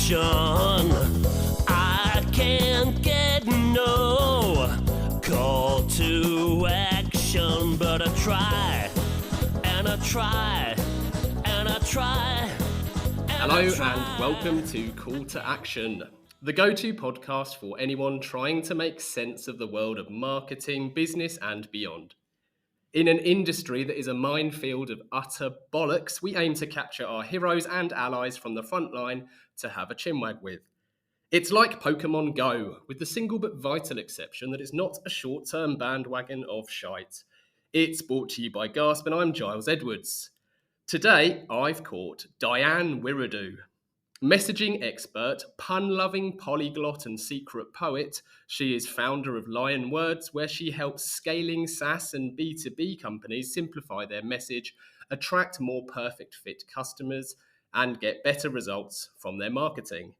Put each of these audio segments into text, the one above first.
action. I can't get no call to action, but I try, and I try, and I try. Hello and welcome to Call to Action, the go-to podcast for anyone trying to make sense of the world of marketing, business and beyond. In an industry that is a minefield of utter bollocks, we aim to capture our heroes and allies from the front line to have a chinwag with. It's like Pokemon Go, with the single but vital exception that it's not a short-term bandwagon of shite. It's brought to you by Gasp and I'm Giles Edwards. Today, I've caught Diane Wiredu. Messaging expert, pun-loving polyglot and secret poet, she is founder of Lion Words, where she helps scaling SaaS and B2B companies simplify their message, attract more perfect fit customers, and get better results from their marketing.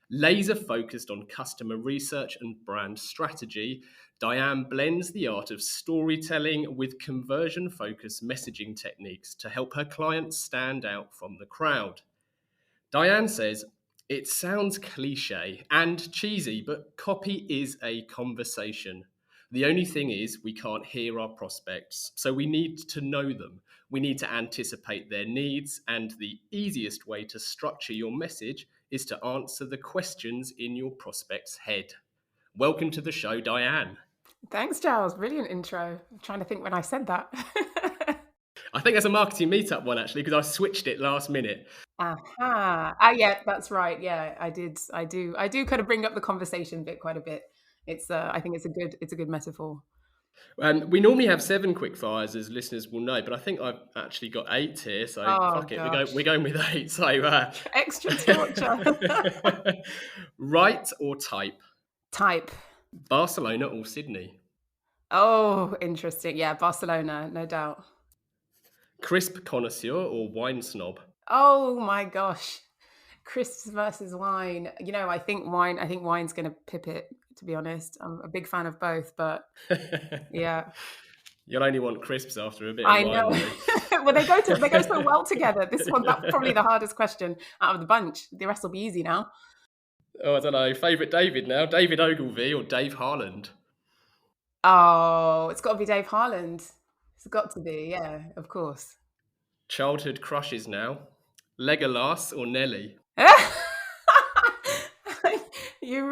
Laser focused on customer research and brand strategy, Diane blends the art of storytelling with conversion-focused messaging techniques to help her clients stand out from the crowd. Diane says, it sounds cliche and cheesy, but copy is a conversation. The only thing is we can't hear our prospects, so we need to know them. We need to anticipate their needs, and the easiest way to structure your message is to answer the questions in your prospect's head. Welcome to the show, Diane. Thanks, Giles. Brilliant intro. I'm trying to think when I said that. I think that's a marketing meetup one, actually, because I switched it last minute. Aha. Yeah, that's right. Yeah, I do kind of bring up the conversation bit quite a bit. It's I think it's a good metaphor. We normally have 7 quick fires, as listeners will know, but I think I've actually got 8 here, so fuck it, we're going with 8. So extra torture. Write or type? Type. Barcelona or Sydney? Oh, interesting. Yeah, Barcelona, no doubt. Crisp connoisseur or wine snob? Oh my gosh. Crisps versus wine. You know, I think wine's going to pip it, to be honest. I'm a big fan of both, but yeah. You'll only want crisps after a bit I of wine. know. Well, they go so well together. This one's probably the hardest question out of the bunch. The rest will be easy now. Oh, I don't know. Favourite David now? David Ogilvy or Dave Harland? Oh, it's got to be Dave Harland. It's got to be, yeah, of course. Childhood crushes now? Legolas or Nelly? You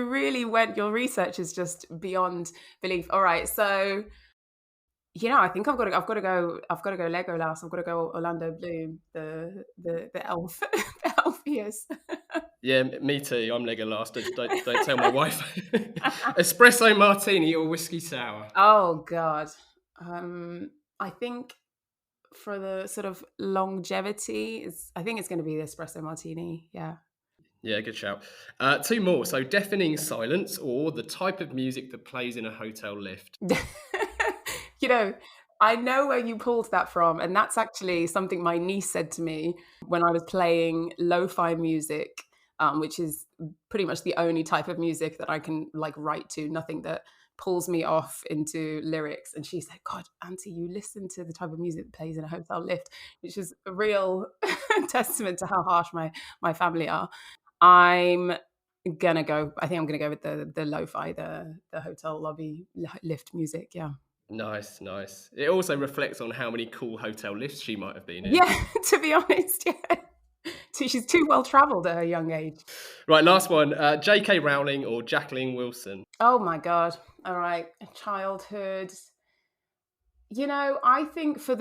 really went. Your research is just beyond belief. All right, so I think I've got to go Legolas. I've got to go Orlando Bloom, the elf, the elf he is. Yeah, me too. I'm Legolas. Don't tell my wife. Espresso martini or whiskey sour? Oh God, I think for the sort of longevity, I think it's going to be the espresso martini. Yeah. Yeah, good shout. 2 more. So deafening silence or the type of music that plays in a hotel lift? I know where you pulled that from. And that's actually something my niece said to me when I was playing lo-fi music, which is pretty much the only type of music that I can write to, nothing that pulls me off into lyrics. And she said, God, Auntie, you listen to the type of music that plays in a hotel lift, which is a real testament to how harsh my family are. I think I'm gonna go with the lo-fi, the hotel lobby lift music. Yeah. Nice. It also reflects on how many cool hotel lifts she might have been in. Yeah, to be honest, yeah. She's too well travelled at her young age. Right, last one. J.K. Rowling or Jacqueline Wilson? Oh my God. All right. Childhood. I think for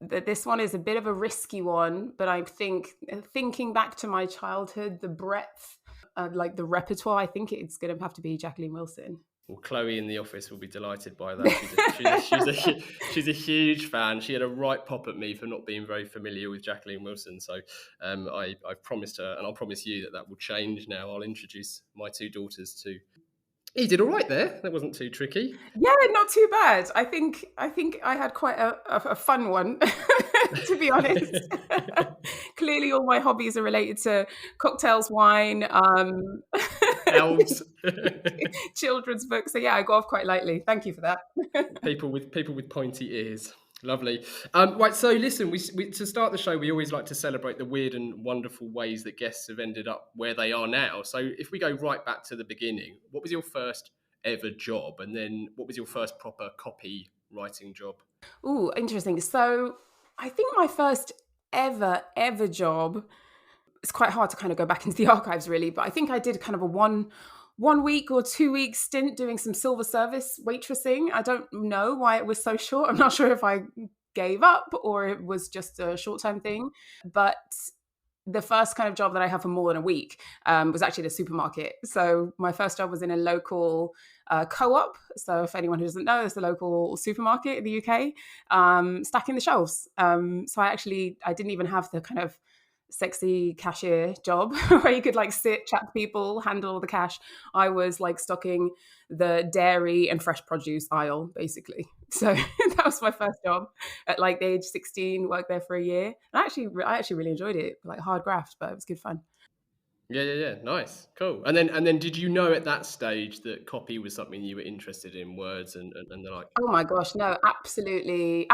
this one is a bit of a risky one, but I think thinking back to my childhood, the breadth, the repertoire, I think it's going to have to be Jacqueline Wilson. Well, Chloe in the office will be delighted by that. She's a huge fan. She had a right pop at me for not being very familiar with Jacqueline Wilson. So I've promised her, and I'll promise you that will change now. I'll introduce my 2 daughters to. He did all right there. That wasn't too tricky. Yeah, not too bad. I think I had quite a fun one, to be honest. Clearly, all my hobbies are related to cocktails, wine, elves, children's books. So yeah, I go off quite lightly. Thank you for that. people with pointy ears. Lovely. Right, so listen, we to start the show, we always like to celebrate the weird and wonderful ways that guests have ended up where they are now. So if we go right back to the beginning, what was your first ever job? And then what was your first proper copywriting job? Ooh, interesting. So I think my first ever job, it's quite hard to kind of go back into the archives really, but I think I did kind of a one week or 2 week stint doing some silver service waitressing. I don't know why it was so short. I'm not sure if I gave up or it was just a short-term thing. But the first kind of job that I had for more than a week was actually at a supermarket. So my first job was in a local co-op. So if anyone who doesn't know, it's a local supermarket in the UK, stacking the shelves. So I didn't even have the kind of sexy cashier job where you could like sit, chat to people, handle all the cash. I was like stocking the dairy and fresh produce aisle, basically. So that was my first job at like the age 16, worked there for a year. And I actually really enjoyed it, like hard graft, but it was good fun. Yeah. Nice. Cool. And then did you know at that stage that copy was something you were interested in, words and the like? Oh my gosh, no, absolutely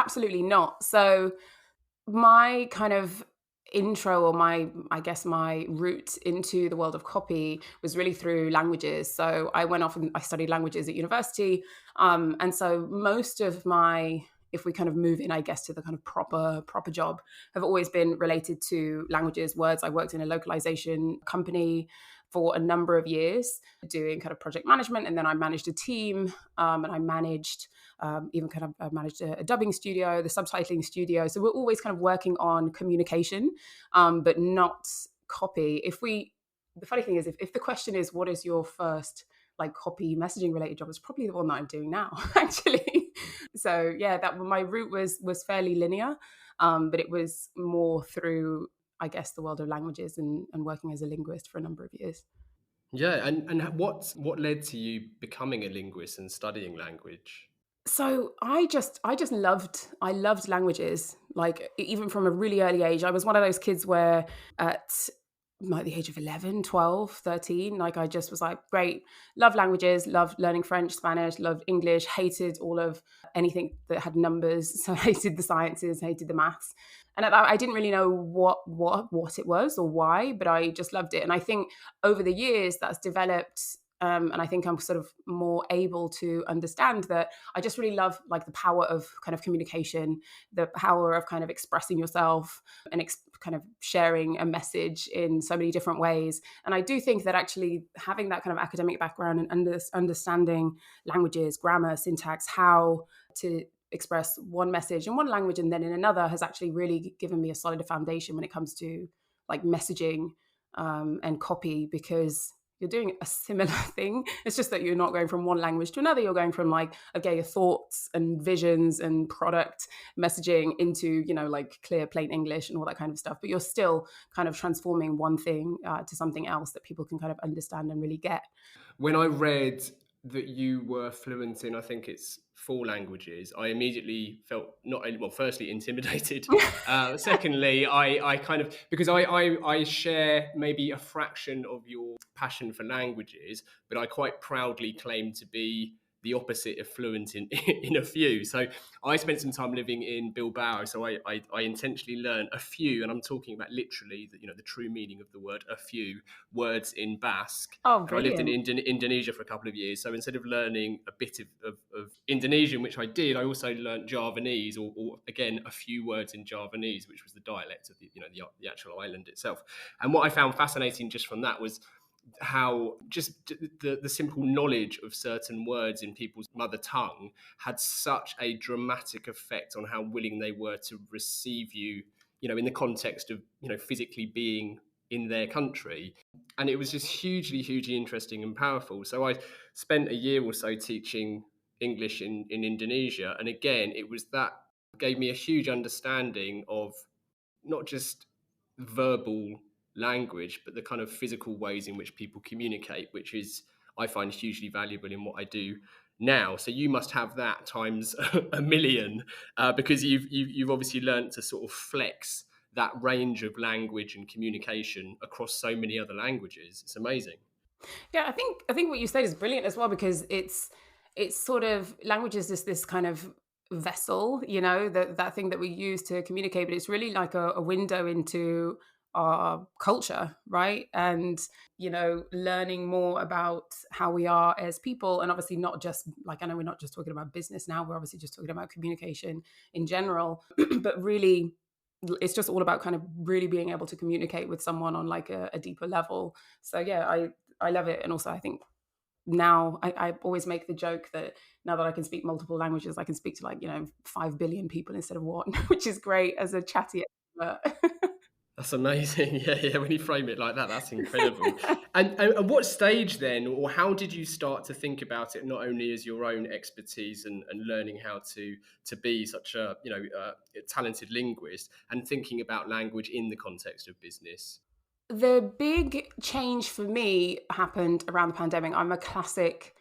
not. So my kind of intro or my route into the world of copy was really through languages. So I went off and I studied languages at university. And so most of my, if we kind of move in, I guess, to the kind of proper job, have always been related to languages, words. I worked in a localization company for a number of years doing kind of project management. And then I managed a team and I managed I managed a dubbing studio, the subtitling studio. So we're always kind of working on communication, but not copy. The funny thing is, if the question is, what is your first like copy messaging related job, it's probably the one that I'm doing now, actually. So yeah, that my route was fairly linear, but it was more through, I guess, the world of languages and working as a linguist for a number of years. Yeah, and what led to you becoming a linguist and studying language? So I loved languages, like even from a really early age. I was one of those kids where at like the age of 11, 12, 13, like I just was like, great, love languages, loved learning French, Spanish, loved English, hated all of anything that had numbers. So I hated the sciences, hated the maths. And at that, I didn't really know what it was or why, but I just loved it. And I think over the years that's developed. And I think I'm sort of more able to understand that I just really love like the power of kind of communication, the power of kind of expressing yourself and kind of sharing a message in so many different ways. And I do think that actually having that kind of academic background and understanding languages, grammar, syntax, how to express one message in one language and then in another has actually really given me a solid foundation when it comes to like messaging and copy, because you're doing a similar thing. It's just that you're not going from one language to another. You're going from like, okay, your thoughts and visions and product messaging into, like clear, plain English and all that kind of stuff. But you're still kind of transforming one thing to something else that people can kind of understand and really get. When I read that you were fluent in, I think it's 4 languages, I immediately felt firstly intimidated. Secondly, I kind of, because I share maybe a fraction of your passion for languages, but I quite proudly claim to be the opposite of fluent in a few. So I spent some time living in Bilbao, so I intentionally learned a few, and I'm talking about literally the true meaning of the word, a few words in Basque. Oh, I lived in brilliant. Indonesia for a couple of years, so instead of learning a bit of Indonesian, which I did, I also learned Javanese, or again a few words in Javanese, which was the dialect of the actual island itself. And what I found fascinating just from that was how just the simple knowledge of certain words in people's mother tongue had such a dramatic effect on how willing they were to receive you, in the context of, physically being in their country. And it was just hugely interesting and powerful. So I spent a year or so teaching English in Indonesia. And again, it was that gave me a huge understanding of not just verbal language, but the kind of physical ways in which people communicate, which is, I find, hugely valuable in what I do now. So you must have that times a million, because you've obviously learned to sort of flex that range of language and communication across so many other languages. It's amazing. Yeah, I think what you said is brilliant as well, because it's sort of language is just this kind of vessel, that thing that we use to communicate, but it's really like a window into our culture, right? And, learning more about how we are as people. And obviously not just like, I know we're not just talking about business now, we're obviously just talking about communication in general, but really it's just all about kind of really being able to communicate with someone on like a deeper level. So yeah, I love it. And also I think now I always make the joke that now that I can speak multiple languages, I can speak to 5 billion people instead of one, which is great as a chatty expert. That's amazing. Yeah. When you frame it like that, that's incredible. And at what stage then, or how did you start to think about it, not only as your own expertise and learning how to be such a talented linguist, and thinking about language in the context of business? The big change for me happened around the pandemic. I'm a classic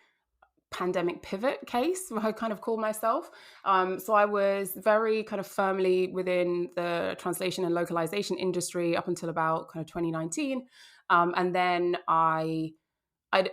pandemic pivot case, I kind of call myself. So I was very kind of firmly within the translation and localization industry up until about kind of 2019. And then I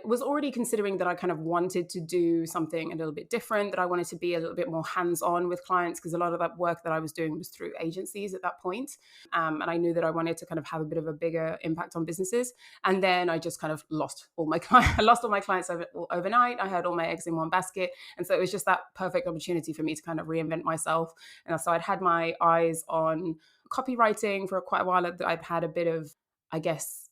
was already considering that I kind of wanted to do something a little bit different, that I wanted to be a little bit more hands-on with clients, because a lot of that work that I was doing was through agencies at that point. And I knew that I wanted to kind of have a bit of a bigger impact on businesses. And then I just kind of lost all my clients. I lost all my clients overnight. I had all my eggs in one basket. And so it was just that perfect opportunity for me to kind of reinvent myself. And so I'd had my eyes on copywriting for quite a while. I'd had a bit of, I guess,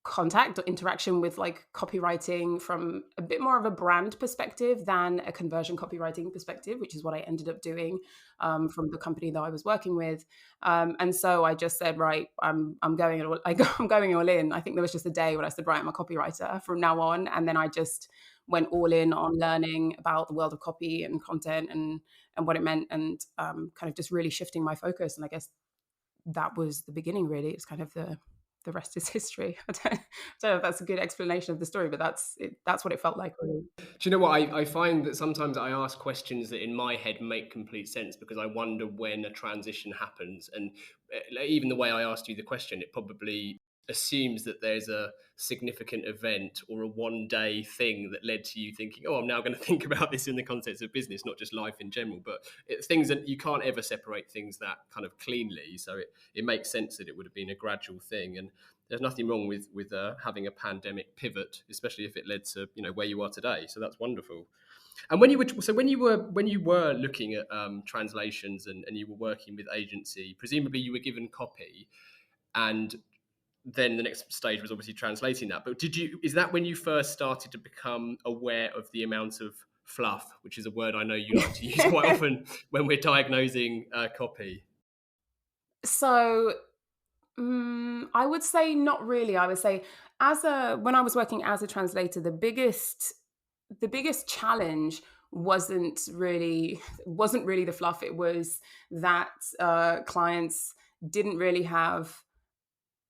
contact or interaction with like copywriting from a bit more of a brand perspective than a conversion copywriting perspective, which is what I ended up doing from the company that I was working with. And so I just said, right, I'm going all in. I think there was just a day when I said, right, I'm a copywriter from now on. And then I just went all in on learning about the world of copy and content and what it meant, and kind of just really shifting my focus. And I guess that was the beginning, really. It's kind of the rest is history. I don't know if that's a good explanation of the story, but that's what it felt like. Really. Do you know what? I find that sometimes I ask questions that in my head make complete sense, because I wonder when a transition happens. And even the way I asked you the question, it probably assumes that there's a significant event or a one-day thing that led to you thinking, oh, I'm now going to think about this in the context of business, not just life in general. But it's things that you can't ever separate things that kind of cleanly. So it makes sense that it would have been a gradual thing. And there's nothing wrong with having a pandemic pivot, especially if it led to where you are today. So that's wonderful. And when you were looking at translations and you were working with agency, presumably you were given copy, and then the next stage was obviously translating that. But is that when you first started to become aware of the amount of fluff, which is a word I know you like to use quite often when we're diagnosing copy? So I would say not really. I would say when I was working as a translator, the biggest challenge wasn't really the fluff. It was that clients didn't really have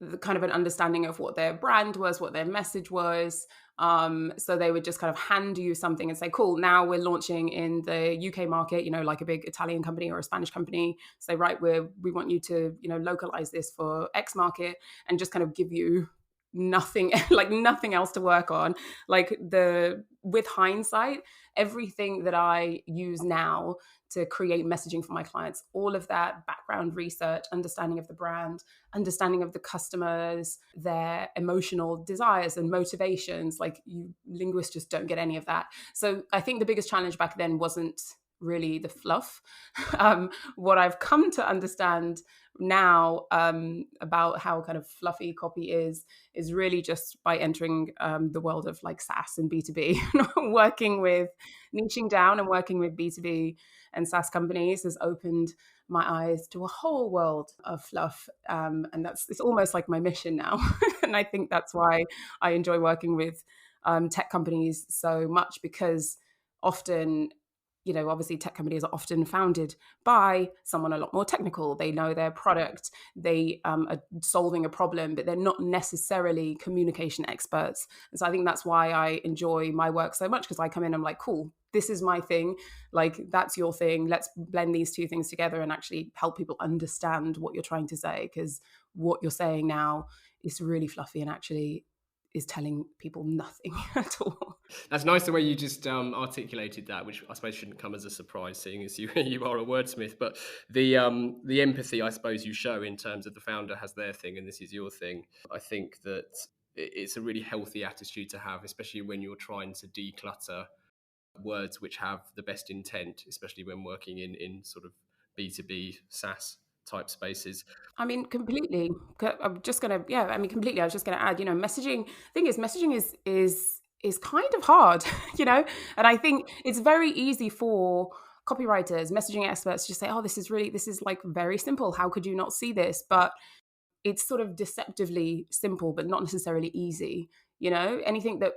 the kind of an understanding of what their brand was, what their message was. So they would just kind of hand you something and say, cool, now we're launching in the UK market, like a big Italian company or a Spanish company. Say, right, we want you to, localize this for X market, and just kind of give you nothing, like nothing else to work on. With hindsight, everything that I use now to create messaging for my clients, all of that background research, understanding of the brand, understanding of the customers, their emotional desires and motivations, like you linguists just don't get any of that. So I think the biggest challenge back then wasn't really the fluff. What I've come to understand now about how kind of fluffy copy is really just by entering the world of like SaaS and B2B, niching down and working with B2B and SaaS companies has opened my eyes to a whole world of fluff. And it's almost like my mission now. And I think that's why I enjoy working with tech companies so much, because often, obviously tech companies are often founded by someone a lot more technical. They know their product, they are solving a problem, but they're not necessarily communication experts. And so I think that's why I enjoy my work so much, because I come in, I'm like, cool, this is my thing. Like, that's your thing. Let's blend these two things together and actually help people understand what you're trying to say, because what you're saying now is really fluffy and actually is telling people nothing at all. That's nice the way you just articulated that, which I suppose shouldn't come as a surprise, seeing as you you are a wordsmith. But the empathy, I suppose, you show in terms of the founder has their thing and this is your thing. I think that it's a really healthy attitude to have, especially when you're trying to declutter words which have the best intent, especially when working in sort of B2B SaaS type spaces. I mean, completely. I'm just gonna, yeah. I mean, completely. I was just gonna add, messaging. Thing is, messaging is kind of hard, and I think it's very easy for copywriters, messaging experts, to just say, "Oh, this is like very simple. How could you not see this?" But it's sort of deceptively simple, but not necessarily easy. Anything that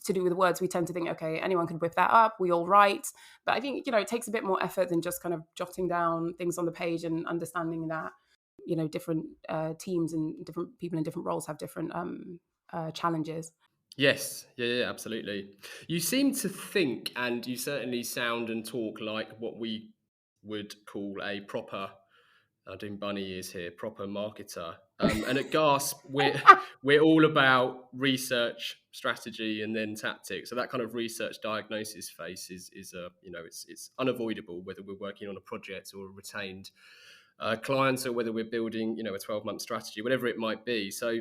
to do with words, we tend to think, okay, anyone could whip that up. We all write. But I think, it takes a bit more effort than just kind of jotting down things on the page and understanding that, different teams and different people in different roles have different challenges. Yes, yeah, absolutely. You seem to think, and you certainly sound and talk like what we would call a proper, doing bunny ears here, proper marketer. And at Gasp, we're all about research, strategy, and then tactics. So that kind of research diagnosis phase is it's unavoidable, whether we're working on a project or a retained clients, or whether we're building a 12-month strategy, whatever it might be. So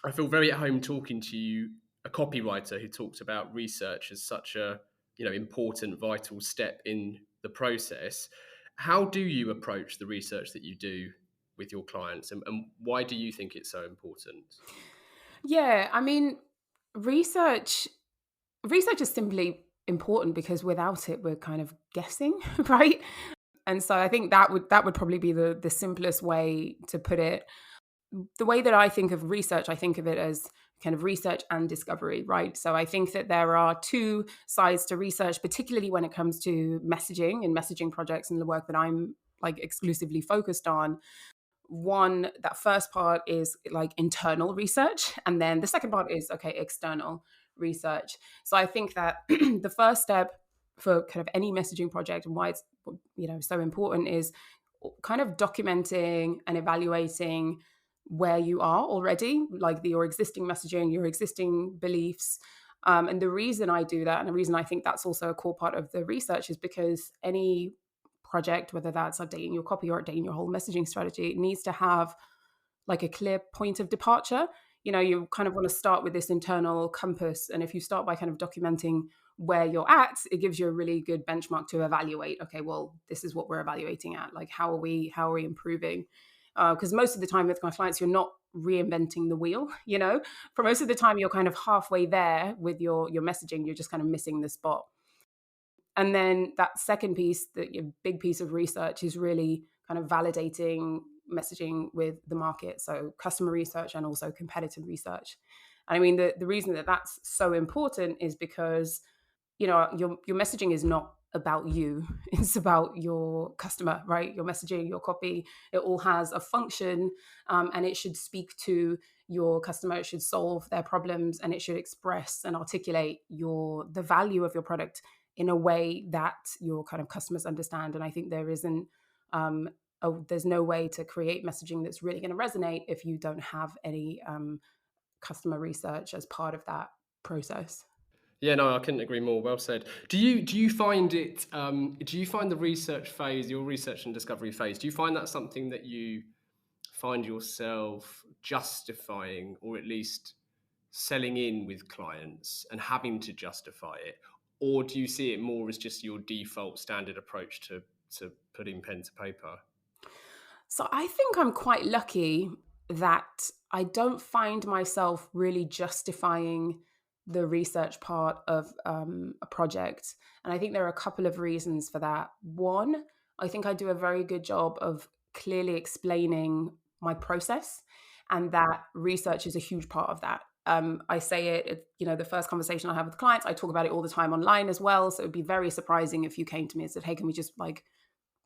I feel very at home talking to you, a copywriter who talks about research as such a important, vital step in the process. How do you approach the research that you do with your clients, and why do you think it's so important? Yeah, I mean, research is simply important because without it, we're kind of guessing, right? And so I think that would probably be the simplest way to put it. The way that I think of research, I think of it as kind of research and discovery, right? So I think that there are two sides to research, particularly when it comes to messaging and messaging projects and the work that I'm like exclusively focused on. One, that first part is like internal research. And then the second part is, okay, external research. So I think that the first step for kind of any messaging project and why it's, so important is kind of documenting and evaluating where you are already, like your existing messaging, your existing beliefs. And the reason I do that, and the reason I think that's also a core part of the research, is because any project, whether that's updating your copy or updating your whole messaging strategy, it needs to have like a clear point of departure. You kind of want to start with this internal compass. And if you start by kind of documenting where you're at, it gives you a really good benchmark to evaluate. Okay, well, this is what we're evaluating at. Like, how are we improving? Because most of the time with my clients, you're not reinventing the wheel, For most of the time, you're kind of halfway there with your messaging. You're just kind of missing the spot. And then that second piece, your big piece of research, is really kind of validating messaging with the market. So customer research and also competitive research. And I mean, the reason that that's so important is because, your messaging is not about you. It's about your customer, right? Your messaging, your copy, it all has a function, and it should speak to your customer. It should solve their problems, and it should express and articulate the value of your product in a way that your kind of customers understand. And I think there isn't, there's no way to create messaging that's really going to resonate if you don't have any customer research as part of that process. Yeah, no, I couldn't agree more. Well said. Do you find it? Do you find the research phase, your research and discovery phase, do you find that something that you find yourself justifying, or at least selling in with clients and having to justify it, or do you see it more as just your default standard approach to putting pen to paper? So I think I'm quite lucky that I don't find myself really justifying the research part of a project. And I think there are a couple of reasons for that. One, I think I do a very good job of clearly explaining my process, and that research is a huge part of that. I say it, the first conversation I have with clients, I talk about it all the time online as well. So it would be very surprising if you came to me and said, hey, can we just like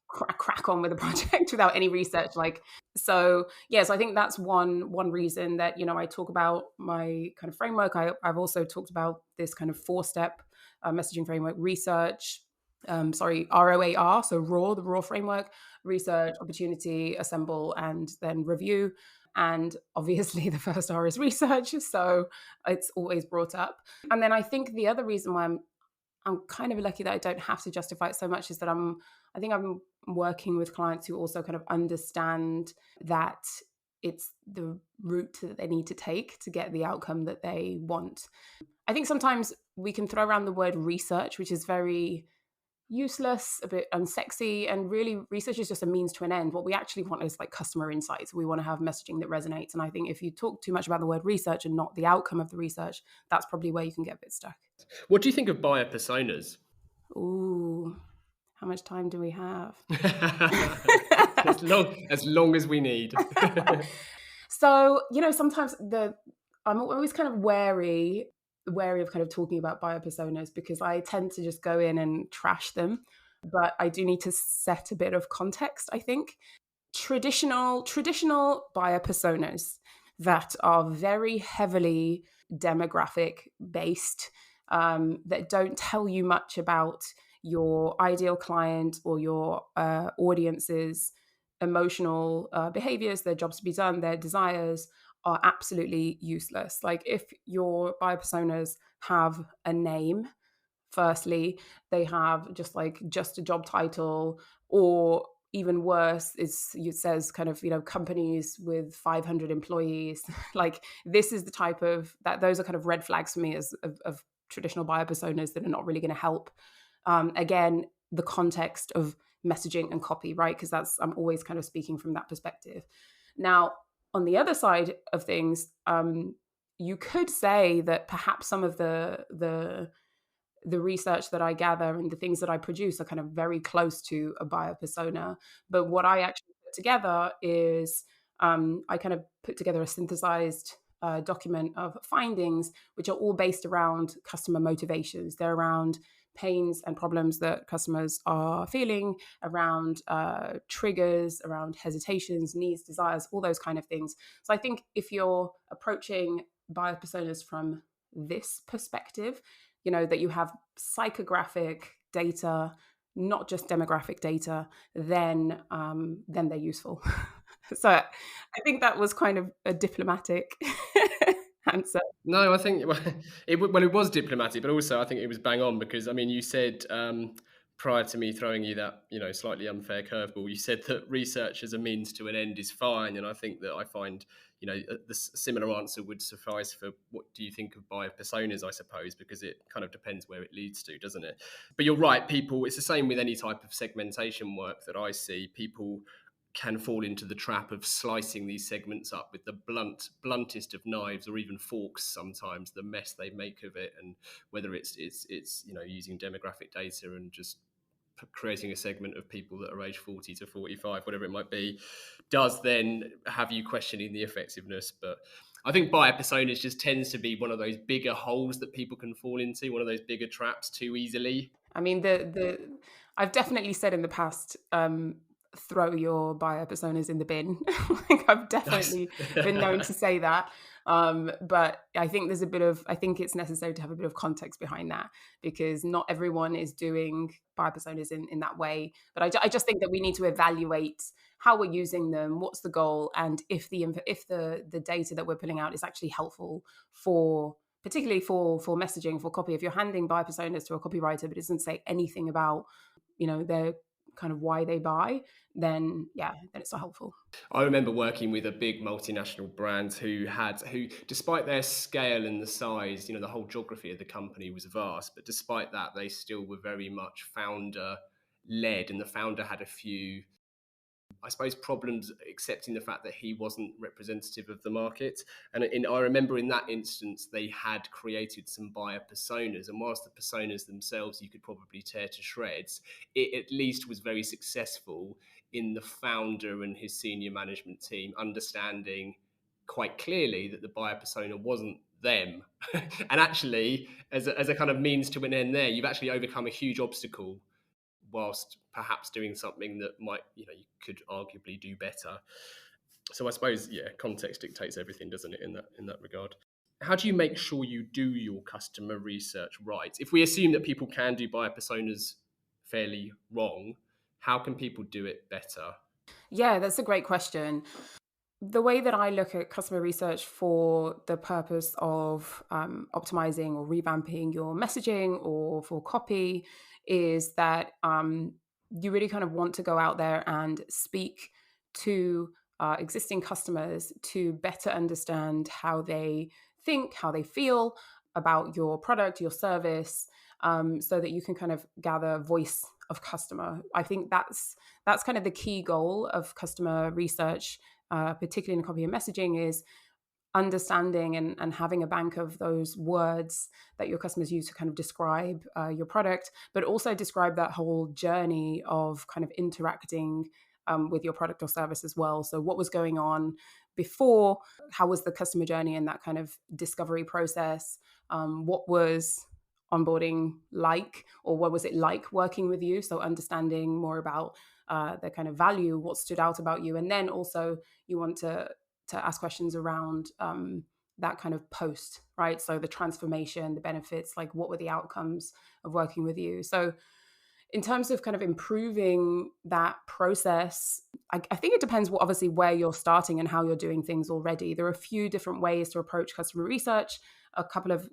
crack on with the project without any research? So yes, I think that's one reason that, I talk about my kind of framework. I've also talked about this kind of 4-step messaging framework: research, ROAR, so the raw framework: research, opportunity, assemble, and then review. And obviously the first R is research, so it's always brought up. And then I think the other reason why I'm kind of lucky that I don't have to justify it so much is that I think I'm working with clients who also kind of understand that it's the route that they need to take to get the outcome that they want. I think sometimes we can throw around the word research, which is very useless, a bit unsexy, and really research is just a means to an end. What we actually want is like customer insights. We want to have messaging that resonates. And I think if you talk too much about the word research and not the outcome of the research, that's probably where you can get a bit stuck. What do you think of buyer personas? Ooh, how much time do we have? as long as we need. So, sometimes I'm always kind of wary of kind of talking about buyer personas because I tend to just go in and trash them. But I do need to set a bit of context, I think. Traditional buyer personas that are very heavily demographic based, that don't tell you much about your ideal client or your audience's emotional behaviors, their jobs to be done, their desires, are absolutely useless. Like if your buyer personas have a name, firstly, they have just a job title, or even worse, it says kind of, companies with 500 employees. Like this is the type of those are kind of red flags for me of traditional buyer personas that are not really going to help. Again, the context of messaging and copy, right? Because I'm always kind of speaking from that perspective. Now, on the other side of things, you could say that perhaps some of the research that I gather and the things that I produce are kind of very close to a buyer persona. But what I actually put together is I kind of put together a synthesized document of findings, which are all based around customer motivations. They're around pains and problems that customers are feeling, around triggers, around hesitations, needs, desires, all those kind of things. So I think if you're approaching buyer personas from this perspective, that you have psychographic data, not just demographic data, then they're useful. So I think that was kind of a diplomatic answer. No, I think it was diplomatic, but also I think it was bang on because you said prior to me throwing you that slightly unfair curveball, you said that research as a means to an end is fine, and I think that I find the similar answer would suffice for what do you think of buyer personas, I suppose, because it kind of depends where it leads to, doesn't it? But you're right, it's the same with any type of segmentation work that I see. People can fall into the trap of slicing these segments up with the bluntest of knives, or even forks sometimes, the mess they make of it, and whether it's using demographic data and just creating a segment of people that are age 40 to 45, whatever it might be, does then have you questioning the effectiveness. But I think buyer personas just tends to be one of those bigger holes that people can fall into, one of those bigger traps too easily. I mean, I've definitely said in the past, throw your buyer personas in the bin. Like I've definitely been known to say that. But I think I think it's necessary to have a bit of context behind that, because not everyone is doing buyer personas in that way. But I just think that we need to evaluate how we're using them, what's the goal, and if the data that we're putting out is actually helpful particularly for messaging, for copy. If you're handing buyer personas to a copywriter, but it doesn't say anything about, their kind of why they buy, then it's not helpful. I remember working with a big multinational brand who despite their scale and the size, the whole geography of the company was vast, but despite that, they still were very much founder led, and the founder had a few, I suppose, problems accepting the fact that he wasn't representative of the market. And I remember in that instance, they had created some buyer personas. And whilst the personas themselves you could probably tear to shreds, it at least was very successful in the founder and his senior management team understanding quite clearly that the buyer persona wasn't them. And actually, as a kind of means to an end there, you've actually overcome a huge obstacle whilst perhaps doing something that might, you could arguably do better. So I suppose, context dictates everything, doesn't it, in that regard? How do you make sure you do your customer research right? If we assume that people can do buyer personas fairly wrong, how can people do it better? Yeah, that's a great question. the way that I look at customer research for the purpose of optimizing or revamping your messaging or for copy is that you really kind of want to go out there and speak to existing customers to better understand how they think, how they feel about your product, your service, so that you can kind of gather voice of customer. I think that's kind of the key goal of customer research, particularly in copy and messaging, is understanding and having a bank of those words that your customers use to kind of describe your product, but also describe that whole journey of kind of interacting with your product or service as well. So what was going on before? How was the customer journey in that kind of discovery process? What was onboarding like, or what was it like working with you? So understanding more about the kind of value, what stood out about you. And then also you want to ask questions around that kind of post, right? So the transformation, the benefits, like what were the outcomes of working with you? So in terms of kind of improving that process, I think it depends obviously where you're starting and how you're doing things already. There are a few different ways to approach customer research. A couple of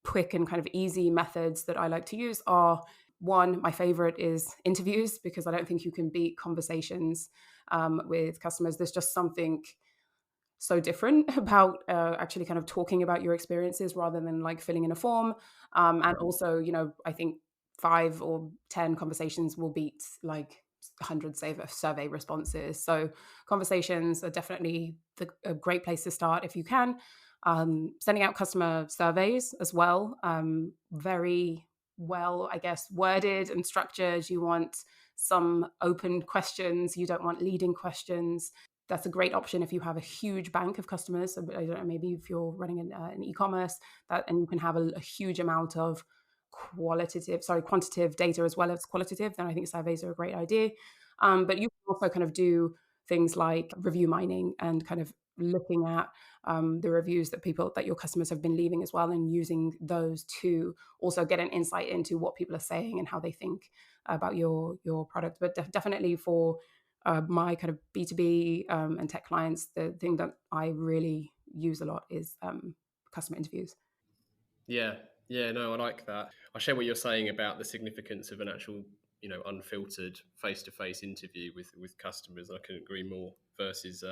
quick and kind of easy methods that I like to use are, one, my favorite is interviews, because I don't think you can beat conversations with customers. There's just something so different about actually kind of talking about your experiences rather than like filling in a form. And also, I think 5 or 10 conversations will beat like 100 survey responses. So conversations are definitely a great place to start if you can. Sending out customer surveys as well, very well, I guess, worded and structured. You want some open questions. You don't want leading questions. That's a great option if you have a huge bank of customers. So I don't know, maybe if you're running an e-commerce, and you can have a huge amount of quantitative data as well as qualitative, then I think surveys are a great idea. But you can also kind of do things like review mining and kind of looking at the reviews that your customers have been leaving as well, and using those to also get an insight into what people are saying and how they think about your product. But definitely for my kind of B2B and tech clients, the thing that I really use a lot is customer interviews. Yeah, no, I like that. I share what you're saying about the significance of an actual, unfiltered face-to-face interview with customers. I couldn't agree more, versus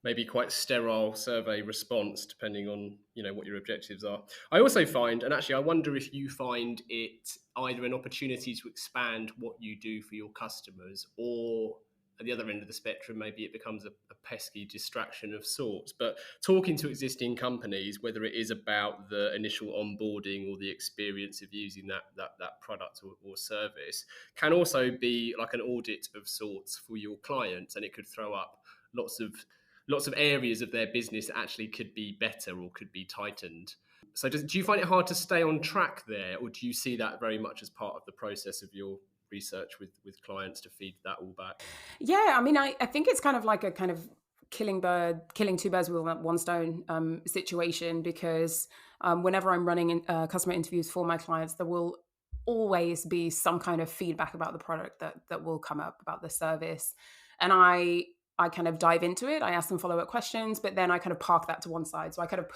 maybe quite sterile survey response, depending on, what your objectives are. I also find, and actually I wonder if you find it either an opportunity to expand what you do for your customers, or at the other end of the spectrum, maybe it becomes a pesky distraction of sorts. But talking to existing companies, whether it is about the initial onboarding or the experience of using that product or service, can also be like an audit of sorts for your clients, and it could throw up lots of areas of their business that actually could be better or could be tightened. So do you find it hard to stay on track there, or do you see that very much as part of the process of your research with clients to feed that all back? Yeah, I mean, I think it's kind of like a kind of killing 2 birds with one stone situation, because whenever I'm running customer interviews for my clients, there will always be some kind of feedback about the product that will come up, about the service. And I kind of dive into it. I ask them follow-up questions, but then I kind of park that to one side. So I kind of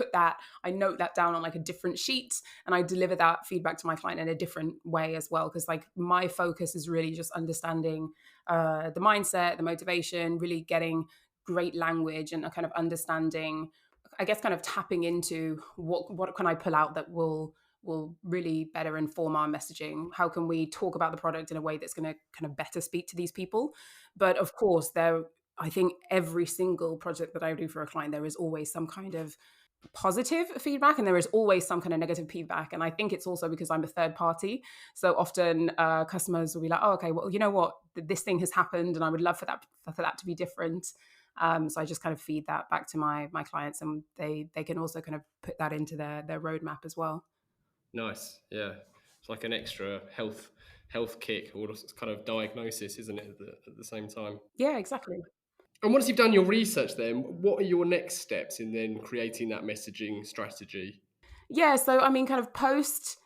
I note that down on like a different sheet, and I deliver that feedback to my client in a different way as well. Because like my focus is really just understanding the mindset, the motivation, really getting great language and a kind of understanding, I guess, kind of tapping into what can I pull out that will really better inform our messaging. How can we talk about the product in a way that's going to kind of better speak to these people? But of course, I think every single project that I do for a client, there is always some kind of positive feedback and there is always some kind of negative feedback. And I think it's also because I'm a third party. So often customers will be like, oh, okay, well, you know what, this thing has happened and I would love for that to be different. So I just kind of feed that back to my clients, and they can also kind of put that into their roadmap as well. Nice. Yeah. It's like an extra health kick, or kind of diagnosis, isn't it, at the same time? Yeah, exactly. And once you've done your research, then what are your next steps in then creating that messaging strategy? Yeah, so I mean, kind of post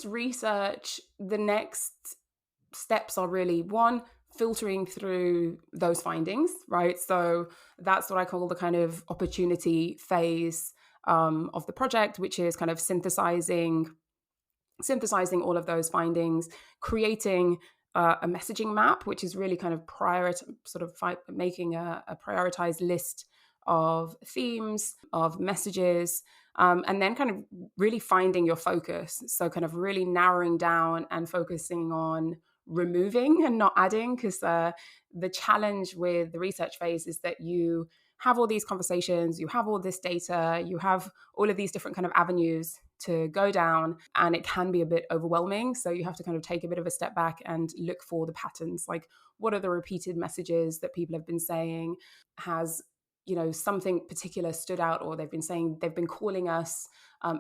research, the next steps are really, one, filtering through those findings, right? So that's what I call the kind of opportunity phase of the project, which is kind of synthesizing all of those findings, creating a messaging map, which is really kind of making a prioritized list of themes, of messages, and then kind of really finding your focus. So kind of really narrowing down and focusing on removing and not adding, because the challenge with the research phase is that you have all these conversations, you have all this data, you have all of these different kind of avenues to go down, and it can be a bit overwhelming. So you have to kind of take a bit of a step back and look for the patterns. Like, what are the repeated messages that people have been saying? Has something particular stood out, or they've been calling us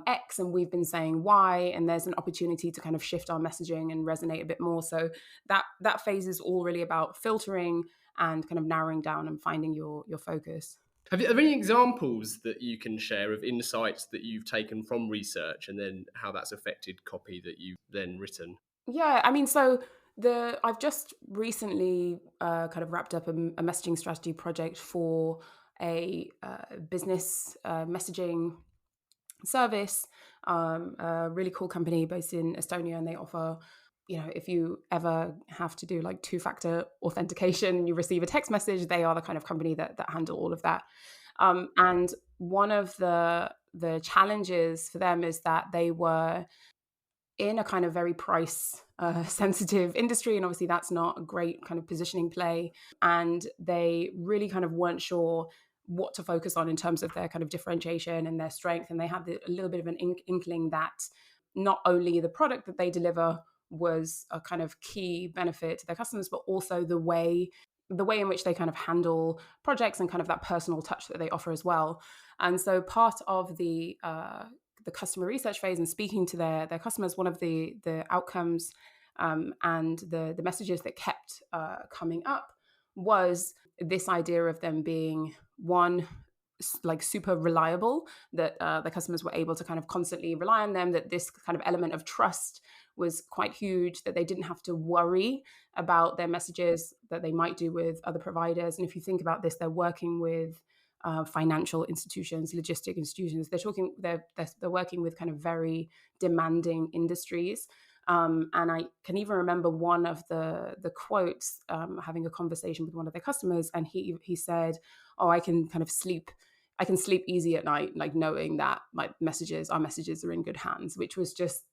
X and we've been saying Y, and there's an opportunity to kind of shift our messaging and resonate a bit more. So that phase is all really about filtering and kind of narrowing down and finding your focus. Have you any examples that you can share of insights that you've taken from research and then how that's affected copy that you've then written? Yeah, I mean, so I've just recently kind of wrapped up a messaging strategy project for a business messaging service, a really cool company based in Estonia, and they offer, if you ever have to do like 2-factor authentication, you receive a text message, they are the kind of company that handle all of that. And one of the challenges for them is that they were in a kind of very price sensitive industry, and obviously that's not a great kind of positioning play, and they really kind of weren't sure what to focus on in terms of their kind of differentiation and their strength. And they had a little bit of an inkling that not only the product that they deliver was a kind of key benefit to their customers, but also the way in which they kind of handle projects and kind of that personal touch that they offer as well. And so part of the customer research phase and speaking to their customers, one of the outcomes and the messages that kept coming up was this idea of them being, one, like super reliable, that the customers were able to kind of constantly rely on them, that this kind of element of trust was quite huge, that they didn't have to worry about their messages that they might do with other providers. And if you think about this, they're working with financial institutions, logistic institutions. They're working with kind of very demanding industries. And I can even remember one of the quotes, having a conversation with one of their customers, and he said, "Oh, I can sleep easy at night, like knowing that our messages are in good hands," which was just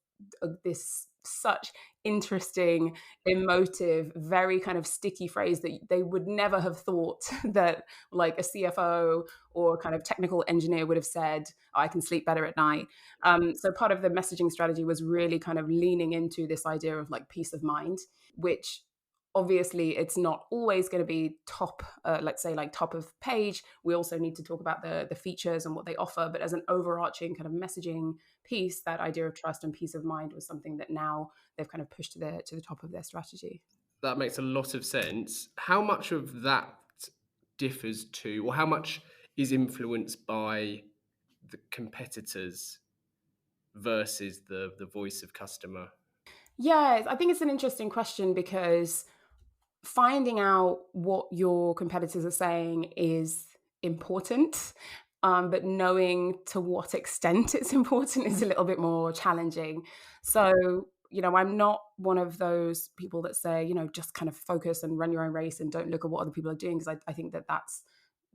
this such interesting, emotive, very kind of sticky phrase that they would never have thought that like a CFO or kind of technical engineer would have said, "I can sleep better at night." So part of the messaging strategy was really kind of leaning into this idea of like peace of mind, which obviously it's not always going to be top, let's say like top of page. We also need to talk about the features and what they offer. But as an overarching kind of messaging piece, that idea of trust and peace of mind was something that now they've kind of pushed to the top of their strategy. That makes a lot of sense. How much of that differs to, or how much is influenced by the competitors versus the voice of customer? Yeah, I think it's an interesting question, because finding out what your competitors are saying is important, but knowing to what extent it's important is a little bit more challenging. So, I'm not one of those people that say, just kind of focus and run your own race and don't look at what other people are doing, because I think that that's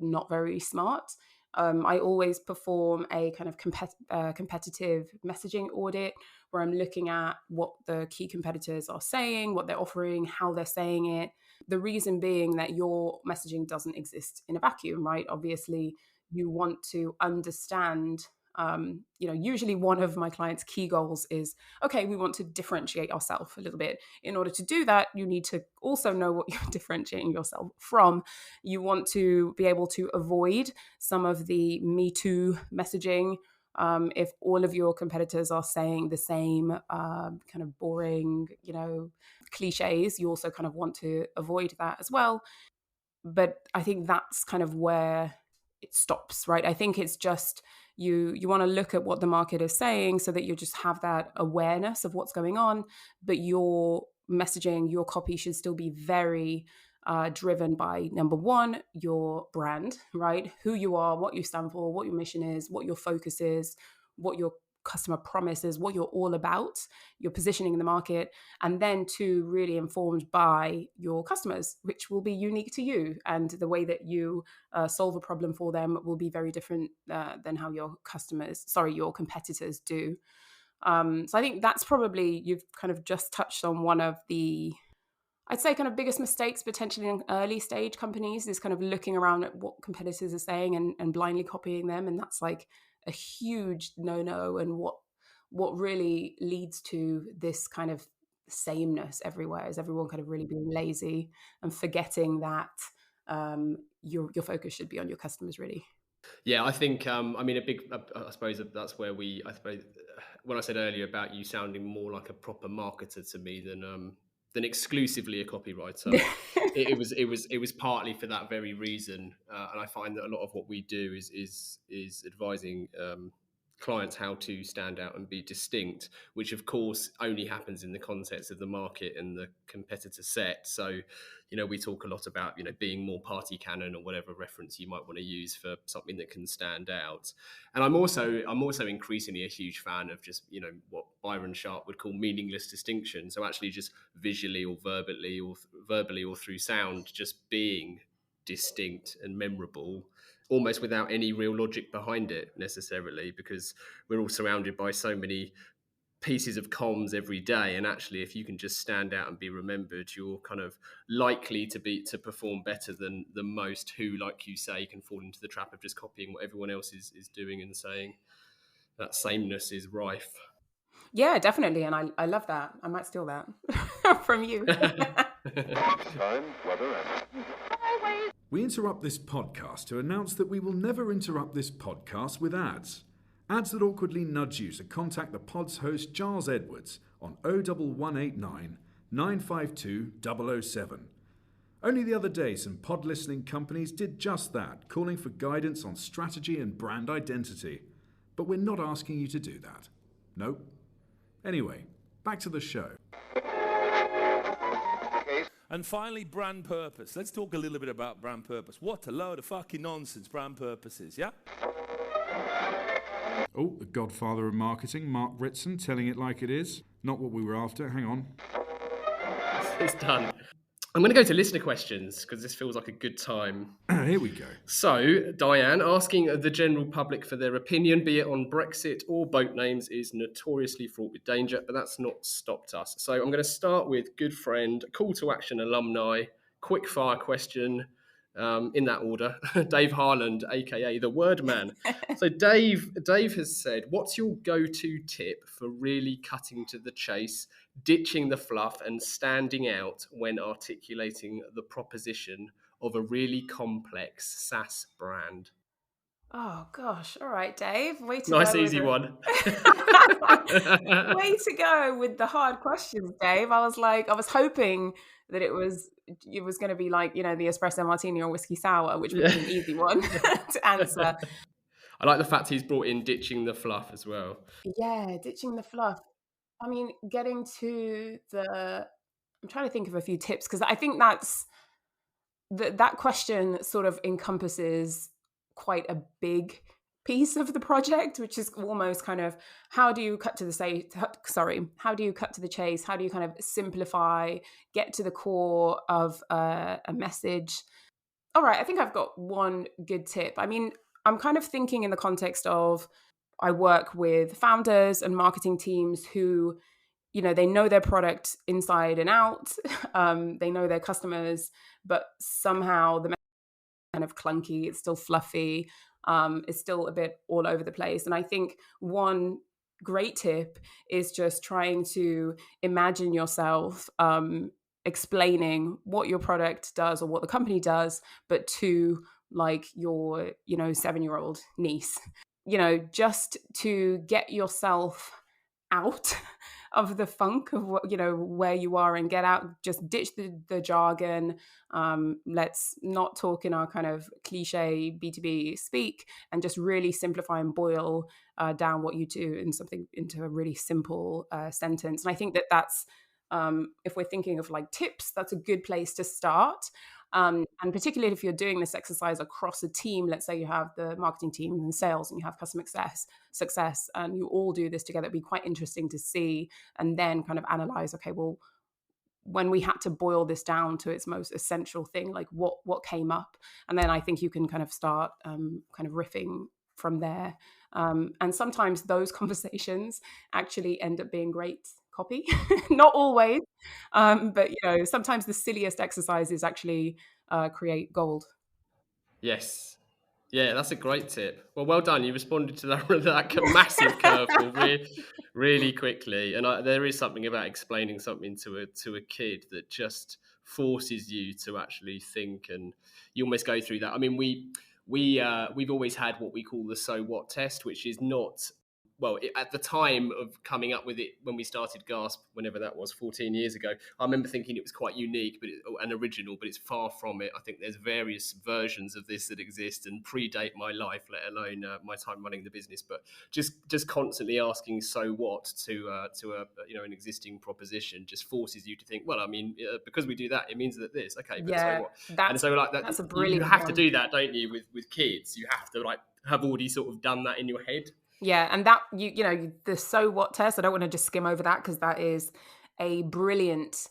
not very smart. I always perform a kind of competitive messaging audit, where I'm looking at what the key competitors are saying, what they're offering, how they're saying it. The reason being that your messaging doesn't exist in a vacuum, right? Obviously, you want to understand. Usually one of my clients' key goals is, okay, we want to differentiate ourselves a little bit. In order to do that, you need to also know what you're differentiating yourself from. You want to be able to avoid some of the Me Too messaging. If all of your competitors are saying the same kind of boring, cliches, you also kind of want to avoid that as well. But I think that's kind of where it stops, right? I think it's just you want to look at what the market is saying so that you just have that awareness of what's going on, but your messaging, your copy should still be very driven by, number one, your brand, right? Who you are, what you stand for, what your mission is, what your focus is, what your customer promise is, what you're all about, your positioning in the market, and then two, really informed by your customers, which will be unique to you, and the way that you solve a problem for them will be very different than how your competitors do. So I think that's probably, you've kind of just touched on one of the, I'd say, kind of biggest mistakes potentially in early stage companies, is kind of looking around at what competitors are saying and blindly copying them. And that's like a huge no-no, and what really leads to this kind of sameness everywhere is everyone kind of really being lazy and forgetting that your focus should be on your customers, really. Yeah, I think, I suppose that's where I suppose when I said earlier about you sounding more like a proper marketer to me than exclusively a copywriter, it was partly for that very reason. And I find that a lot of what we do is advising clients how to stand out and be distinct, which of course only happens in the context of the market and the competitor set. So, we talk a lot about, being more party canon or whatever reference you might want to use for something that can stand out. And I'm also increasingly a huge fan of just, what Byron Sharp would call meaningless distinction. So actually just visually or verbally or through sound, just being distinct and memorable, almost without any real logic behind it necessarily, because we're all surrounded by so many pieces of comms every day. And actually, if you can just stand out and be remembered, you're kind of likely to perform better than most who, like you say, can fall into the trap of just copying what everyone else is doing and saying that sameness is rife. Yeah, definitely. And I love that. I might steal that from you. Time, weather, and... We interrupt this podcast to announce that we will never interrupt this podcast with ads. Ads that awkwardly nudge you to contact the pod's host Giles Edwards on 01189 952 007. Only the other day, some pod listening companies did just that, calling for guidance on strategy and brand identity. But we're not asking you to do that. Nope. Anyway, back to the show. And finally, brand purpose. Let's talk a little bit about brand purpose. What a load of fucking nonsense brand purpose is, yeah? Oh, the godfather of marketing, Mark Ritson, telling it like it is. Not what we were after. Hang on. It's done. I'm going to go to listener questions because this feels like a good time. Here we go. So, Diane, asking the general public for their opinion, be it on Brexit or boat names, is notoriously fraught with danger, but that's not stopped us. So I'm going to start with good friend, call to action alumni, quick fire question in that order. Dave Harland, aka the Word Man. So Dave has said, what's your go-to tip for really cutting to the chase, ditching the fluff and standing out when articulating the proposition of a really complex SaaS brand? Oh gosh. All right, Dave. Way to nice go. Easy one. Way to go with the hard questions, Dave. I was hoping that it was going to be like, the espresso martini or whiskey sour, which was an easy one to answer. I like the fact he's brought in ditching the fluff as well. Yeah, ditching the fluff. I mean, getting to I'm trying to think of a few tips, because I think that question sort of encompasses quite a big piece of the project, which is almost kind of how do you cut to the chase? How do you kind of simplify, get to the core of a message? All right, I think I've got one good tip. I mean, I'm kind of thinking in the context of, I work with founders and marketing teams who, they know their product inside and out. They know their customers, but somehow the message is kind of clunky. It's still fluffy. It's still a bit all over the place. And I think one great tip is just trying to imagine yourself explaining what your product does or what the company does, but to like your, 7-year-old niece, just to get yourself out of the funk of what, where you are, and get out, just ditch the jargon. Let's not talk in our kind of cliche B2B speak, and just really simplify and boil down what you do into a really simple sentence. And I think that's if we're thinking of like tips, that's a good place to start. And particularly if you're doing this exercise across a team, let's say you have the marketing team and sales and you have customer success, and you all do this together, it'd be quite interesting to see and then kind of analyze, okay, well, when we had to boil this down to its most essential thing, like what came up, and then I think you can kind of start kind of riffing from there. And sometimes those conversations actually end up being great copy. Not always, but sometimes the silliest exercises actually create gold. Yes. Yeah, that's a great tip. Well done. You responded to that massive curveball really quickly. And there is something about explaining something to a kid that just forces you to actually think, and you almost go through that. I mean, we've always had what we call the so what test, which is not. Well, at the time of coming up with it, when we started Gasp, whenever that was, 14 years ago, I remember thinking it was quite unique and original, but it's far from it. I think there's various versions of this that exist and predate my life, let alone my time running the business. But just constantly asking "so what" to an existing proposition just forces you to think. Well, I mean, because we do that, it means that this. Okay, but so what? And so like that, that's a brilliant. You have to do that, don't you? With kids, you have to have already sort of done that in your head. Yeah, and that the so what test, I don't want to just skim over that because that is a brilliant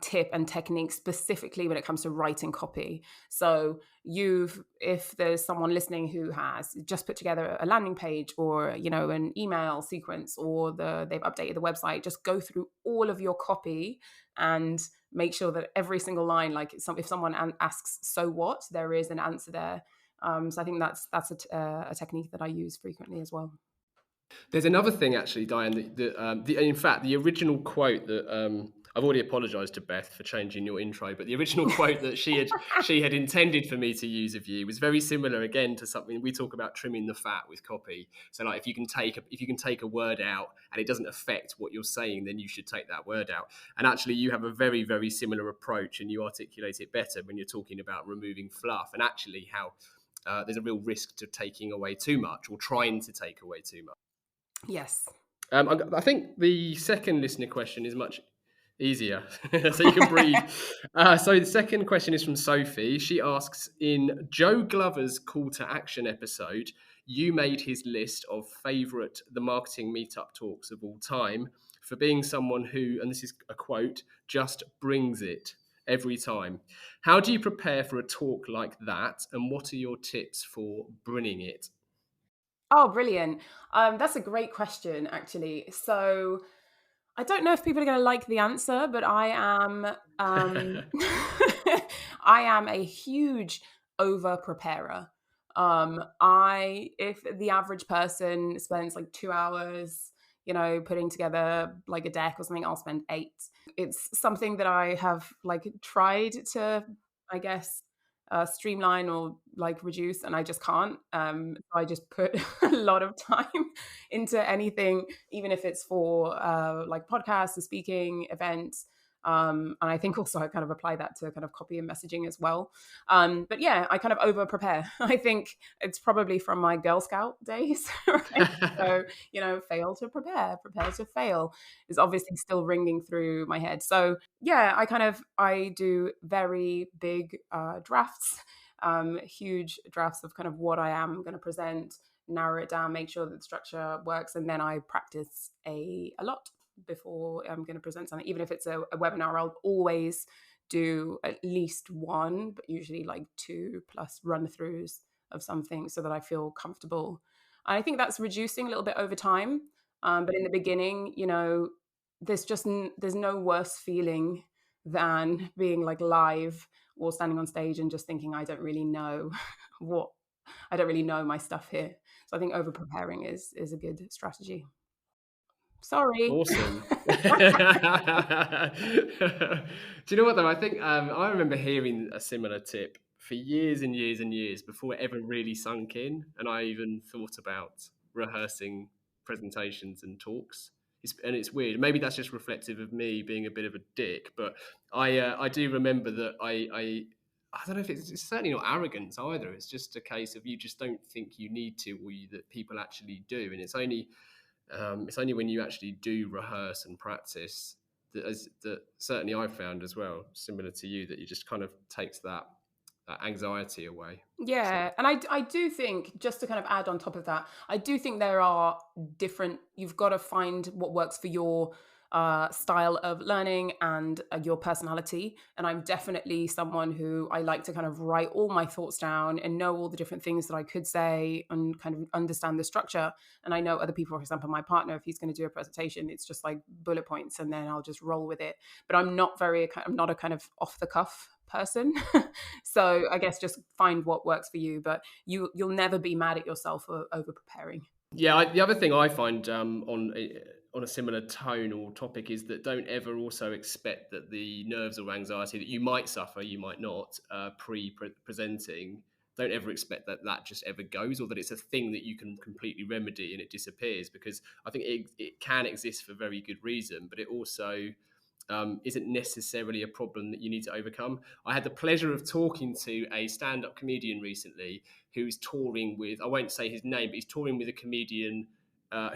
tip and technique specifically when it comes to writing copy. So if there's someone listening who has just put together a landing page or an email sequence or they've updated the website, just go through all of your copy and make sure that every single line, like if someone asks so what, there is an answer there. So I think that's a technique that I use frequently as well. There's another thing actually, Diane, in fact, the original quote that I've already apologised to Beth for changing your intro, but the original quote that she had intended for me to use of you was very similar again to something we talk about, trimming the fat with copy. So like if you can take a word out and it doesn't affect what you're saying, then you should take that word out. And actually you have a very, very similar approach and you articulate it better when you're talking about removing fluff and actually how there's a real risk to taking away too much or trying to take away too much. Yes. I think the second listener question is much easier, so you can breathe. So the second question is from Sophie. She asks, in Joe Glover's call to action episode, you made his list of favourite The Marketing Meetup talks of all time for being someone who, and this is a quote, just brings it every time. How do you prepare for a talk like that, and what are your tips for bringing it? Oh, brilliant. That's a great question, actually. So I don't know if people are going to like the answer, but I am I am a huge over preparer. If the average person spends like 2 hours, putting together like a deck or something, I'll spend 8. It's something that I have like tried to, I guess, streamline or like reduce, and I just can't. I just put a lot of time into anything, even if it's for like podcasts, or speaking, events. And I think also I kind of apply that to kind of copy and messaging as well. But yeah, I kind of over prepare. I think it's probably from my Girl Scout days. Right? So, fail to prepare to fail is obviously still ringing through my head. So yeah, I do very big drafts, huge drafts of kind of what I am going to present, narrow it down, make sure that the structure works. And then I practice a lot before I'm going to present something. Even if it's a webinar, I'll always do at least one, but usually like 2+ run-throughs of something so that I feel comfortable. And I think that's reducing a little bit over time. But in the beginning, there's no worse feeling than being like live or standing on stage and just thinking, I don't really know my stuff here. So I think over preparing is a good strategy. Sorry. Awesome. Do you know what though? I think I remember hearing a similar tip for years and years and years before it ever really sunk in, and I even thought about rehearsing presentations and talks. It's weird. Maybe that's just reflective of me being a bit of a dick, but I do remember that I don't know if it's certainly not arrogance either. It's just a case of you just don't think you need to, or that people actually do, and it's only when you actually do rehearse and practice that certainly I've found as well, similar to you, that it just kind of takes that anxiety away. Yeah. And I do think, just to kind of add on top of that, I do think there are you've got to find what works for your style of learning and your personality. And I'm definitely someone who I like to kind of write all my thoughts down and know all the different things that I could say and kind of understand the structure. And I know other people, for example, my partner, if he's going to do a presentation, it's just like bullet points and then I'll just roll with it. But I'm not a kind of off the cuff person. So I guess just find what works for you, but you'll never be mad at yourself for over preparing. Yeah, the other thing I find on a similar tone or topic is that don't ever also expect that the nerves or anxiety that you might suffer, you might not, presenting, don't ever expect that just ever goes, or that it's a thing that you can completely remedy and it disappears, because I think it can exist for very good reason, but it also isn't necessarily a problem that you need to overcome. I had the pleasure of talking to a stand-up comedian recently who's touring with, I won't say his name, but he's touring with a comedian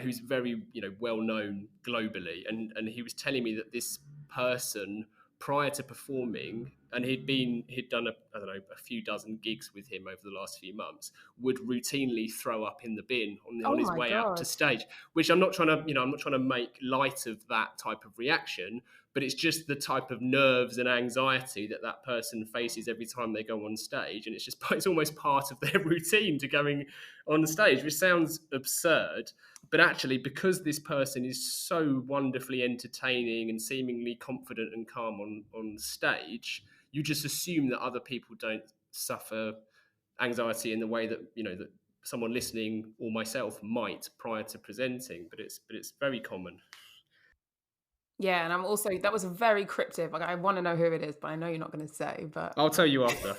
who's very well known globally, and he was telling me that this person, prior to performing, and he'd done a few dozen gigs with him over the last few months, would routinely throw up in the bin on his way out to stage. Which I'm not trying to make light of that type of reaction, but it's just the type of nerves and anxiety that person faces every time they go on stage, and it's almost part of their routine to going on stage, which sounds absurd. But actually, because this person is so wonderfully entertaining and seemingly confident and calm on stage, you just assume that other people don't suffer anxiety in the way that that someone listening or myself might prior to presenting. But it's very common. Yeah, and I'm also, that was very cryptic. Like, I want to know who it is, but I know you're not going to say. But I'll tell you after.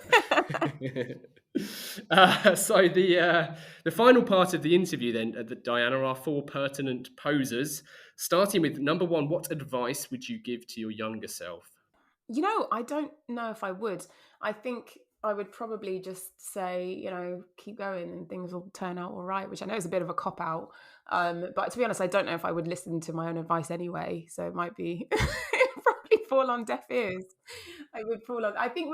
So the final part of the interview then, Diana, are 4 pertinent posers. Starting with number 1, what advice would you give to your younger self? I don't know if I would. I think I would probably just say, keep going and things will turn out all right, which I know is a bit of a cop-out. But to be honest, I don't know if I would listen to my own advice anyway. So it might be probably fall on deaf ears. I think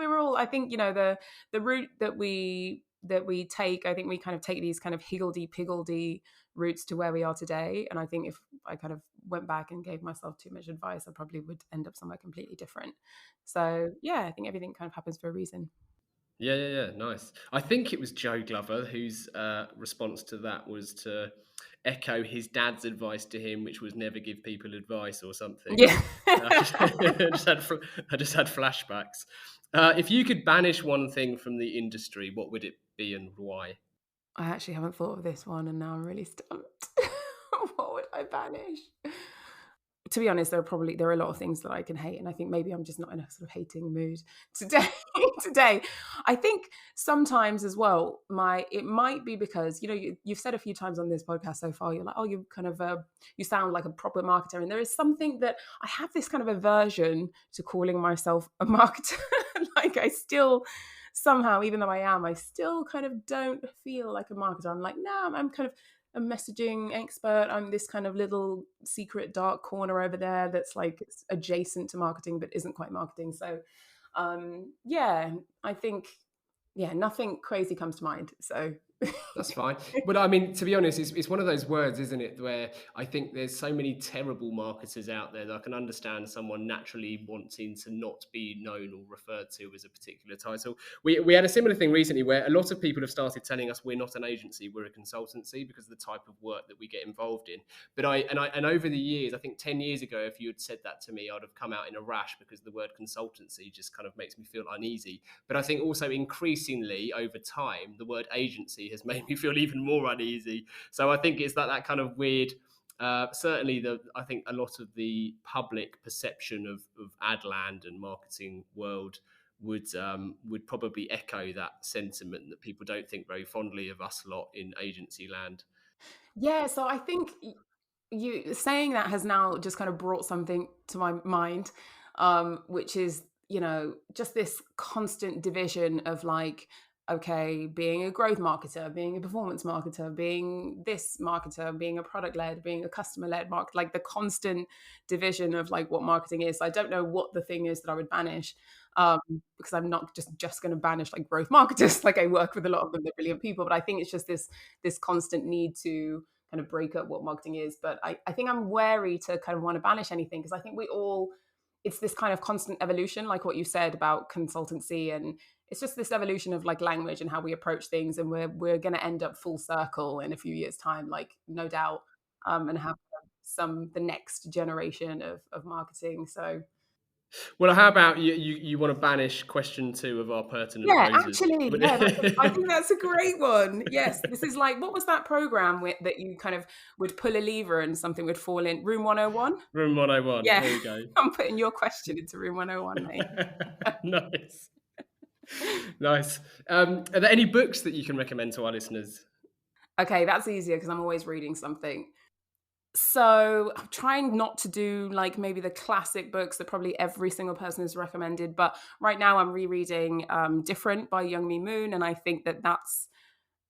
the route that we take, I think we kind of take these kind of higgledy-piggledy routes to where we are today. And I think if I kind of went back and gave myself too much advice, I probably would end up somewhere completely different. So yeah, I think everything kind of happens for a reason. Yeah, nice. I think it was Joe Glover whose response to that was to echo his dad's advice to him, which was never give people advice or something. Yeah. I just had flashbacks. If you could banish one thing from the industry, what would it be and why? I actually haven't thought of this one, and now I'm really stumped. What would I banish? To be honest, there are a lot of things that I can hate, and I think maybe I'm just not in a sort of hating mood today. I think sometimes as well, it might be because you've said a few times on this podcast so far, you're like, oh, you kind of you sound like a proper marketer, and there is something that I have this kind of aversion to calling myself a marketer. Like, I still somehow, even though I still kind of don't feel like a marketer. I'm like, no, I'm kind of a messaging expert. I'm this kind of little secret dark corner over there that's like adjacent to marketing but isn't quite marketing. So I think nothing crazy comes to mind, so that's fine. But I mean, to be honest, it's one of those words, isn't it, where I think there's so many terrible marketers out there that I can understand someone naturally wanting to not be known or referred to as a particular title. We had a similar thing recently where a lot of people have started telling us we're not an agency, we're a consultancy, because of the type of work that we get involved in. But I over the years, I think 10 years ago, if you had said that to me, I'd have come out in a rash, because the word consultancy just kind of makes me feel uneasy. But I think also increasingly over time, the word agency has made me feel even more uneasy. So I think it's that kind of weird, certainly I think a lot of the public perception of Adland and marketing world would probably echo that sentiment, that people don't think very fondly of us lot in agency land. Yeah, so I think you saying that has now just kind of brought something to my mind, which is, just this constant division of like okay, being a growth marketer, being a performance marketer, being this marketer, being a product led, being a customer led market, like the constant division of like what marketing is. I don't know what the thing is that I would banish, because I'm not just going to banish like growth marketers. Like I work with a lot of them, they're brilliant people, but I think it's just this constant need to kind of break up what marketing is. But I think I'm wary to kind of want to banish anything, because I think it's this kind of constant evolution, like what you said about consultancy, and it's just this evolution of like language and how we approach things, and we're going to end up full circle in a few years' time, like no doubt, and have the next generation of marketing. So Well, how about you want to banish question 2 of our pertinent yeah, poses? actually, yeah, I think that's a great one. Yes, this is like, what was that program that you kind of would pull a lever and something would fall in? Room 101? Room 101. Yeah, There you go. I'm putting your question into Room 101, mate. Nice. Nice. Are there any books that you can recommend to our listeners? Okay, that's easier because I'm always reading something. So I'm trying not to do like maybe the classic books that probably every single person has recommended, but right now I'm rereading Different by Young Mi Moon, and I think that's